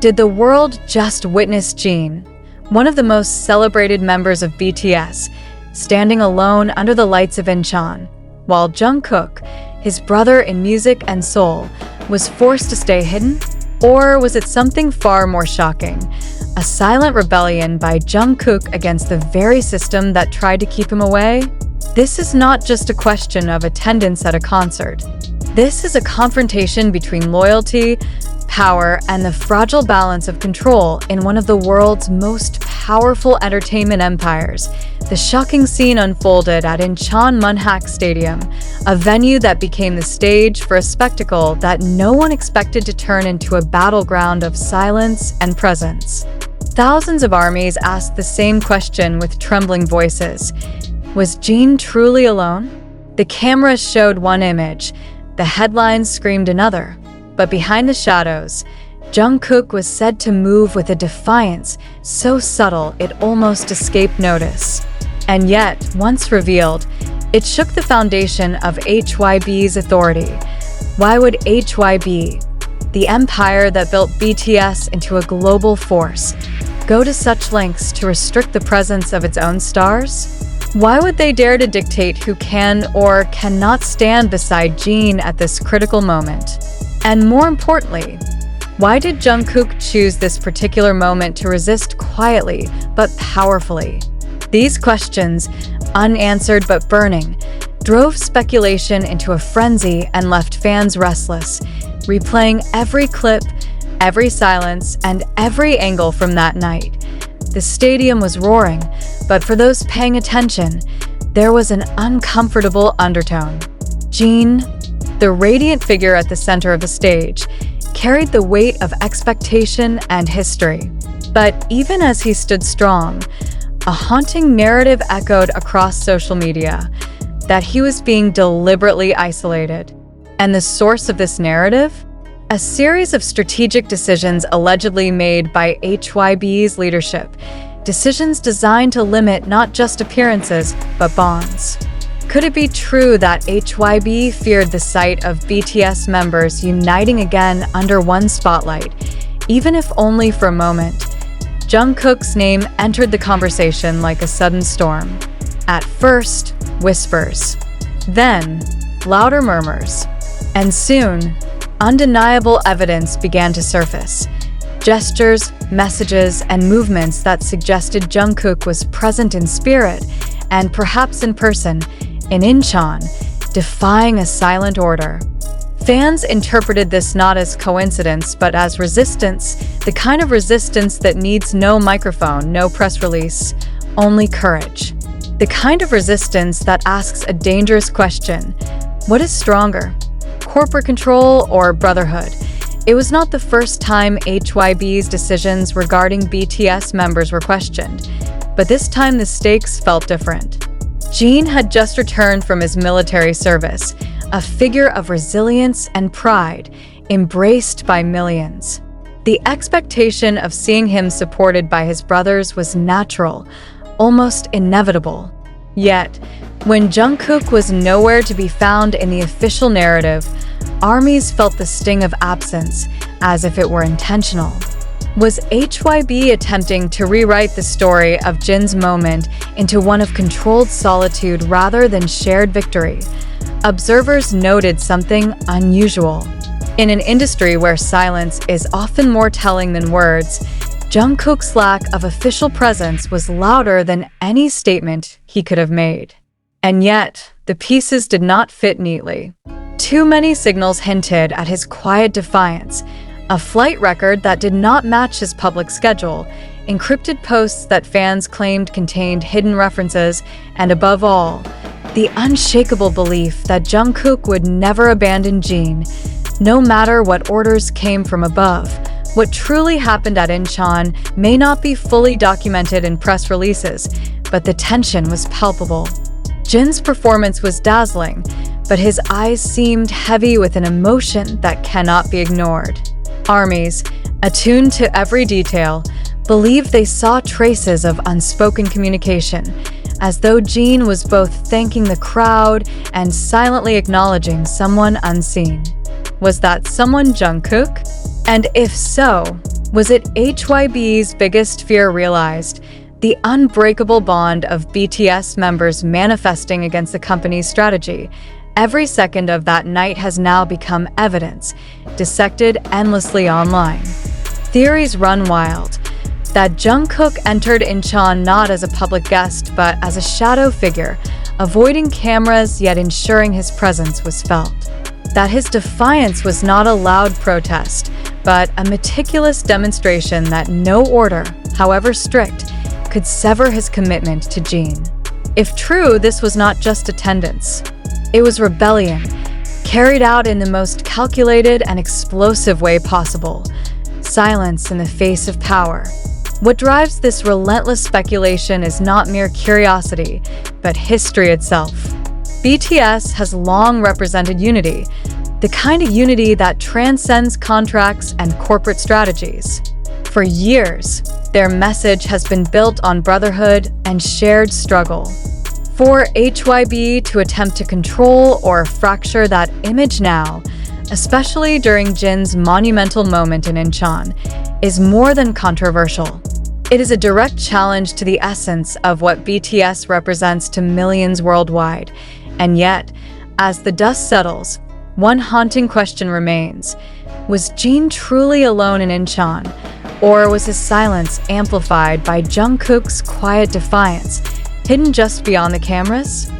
Did the world just witness Jin, one of the most celebrated members of BTS, standing alone under the lights of Incheon, while Jungkook, his brother in music and soul, was forced to stay hidden? Or was it something far more shocking? A silent rebellion by Jungkook against the very system that tried to keep him away? This is not just a question of attendance at a concert. This is a confrontation between loyalty, power, and the fragile balance of control in one of the world's most powerful entertainment empires. The shocking scene unfolded at Incheon Munhak Stadium, a venue that became the stage for a spectacle that no one expected to turn into a battleground of silence and presence. Thousands of armies asked the same question with trembling voices. Was Jin truly alone? The cameras showed one image, the headlines screamed another. But behind the shadows, Jungkook was said to move with a defiance so subtle it almost escaped notice. And yet, once revealed, it shook the foundation of HYB's authority. Why would HYB, the empire that built BTS into a global force, go to such lengths to restrict the presence of its own stars? Why would they dare to dictate who can or cannot stand beside Jin at this critical moment? And more importantly, why did Jungkook choose this particular moment to resist quietly but powerfully? These questions, unanswered but burning, drove speculation into a frenzy and left fans restless, replaying every clip, every silence, and every angle from that night. The stadium was roaring, but for those paying attention, there was an uncomfortable undertone. Jin, the radiant figure at the center of the stage, carried the weight of expectation and history. But even as he stood strong, a haunting narrative echoed across social media that he was being deliberately isolated. And the source of this narrative? A series of strategic decisions allegedly made by HYB's leadership, decisions designed to limit not just appearances, but bonds. Could it be true that HYB feared the sight of BTS members uniting again under one spotlight, even if only for a moment? Jungkook's name entered the conversation like a sudden storm. At first, whispers. Then, louder murmurs. And soon, undeniable evidence began to surface. Gestures, messages, and movements that suggested Jungkook was present in spirit, and perhaps in person, in Incheon, defying a silent order. Fans interpreted this not as coincidence, but as resistance, the kind of resistance that needs no microphone, no press release, only courage. The kind of resistance that asks a dangerous question: what is stronger, corporate control or brotherhood? It was not the first time HYB's decisions regarding BTS members were questioned, but this time the stakes felt different. Jin had just returned from his military service, a figure of resilience and pride, embraced by millions. The expectation of seeing him supported by his brothers was natural, almost inevitable. Yet, when Jungkook was nowhere to be found in the official narrative, armies felt the sting of absence, as if it were intentional. Was HYB attempting to rewrite the story of Jin's moment into one of controlled solitude rather than shared victory? Observers noted something unusual. In an industry where silence is often more telling than words, Jungkook's lack of official presence was louder than any statement he could have made. And yet, the pieces did not fit neatly. Too many signals hinted at his quiet defiance, a flight record that did not match his public schedule, encrypted posts that fans claimed contained hidden references, and above all, the unshakable belief that Jungkook would never abandon Jin, no matter what orders came from above. What truly happened at Incheon may not be fully documented in press releases, but the tension was palpable. Jin's performance was dazzling, but his eyes seemed heavy with an emotion that cannot be ignored. Armies, attuned to every detail, believed they saw traces of unspoken communication, as though Jin was both thanking the crowd and silently acknowledging someone unseen. Was that someone Jungkook? And if so, Was it HYB's biggest fear realized? The unbreakable bond of BTS members manifesting against the company's strategy. Every second of that night has now become evidence, dissected endlessly online. Theories run wild that Jungkook entered Incheon not as a public guest but as a shadow figure, avoiding cameras yet ensuring his presence was felt. That his defiance was not a loud protest, but a meticulous demonstration that no order, however strict, could sever his commitment to Jin. If true, this was not just attendance. It was rebellion, carried out in the most calculated and explosive way possible. Silence in the face of power. What drives this relentless speculation is not mere curiosity, but history itself. BTS has long represented unity, the kind of unity that transcends contracts and corporate strategies. For years, their message has been built on brotherhood and shared struggle. For HYB to attempt to control or fracture that image now, especially during Jin's monumental moment in Incheon, is more than controversial. It is a direct challenge to the essence of what BTS represents to millions worldwide. And yet, as the dust settles, one haunting question remains. Was Jin truly alone in Incheon, or was his silence amplified by Jungkook's quiet defiance, hidden just beyond the cameras?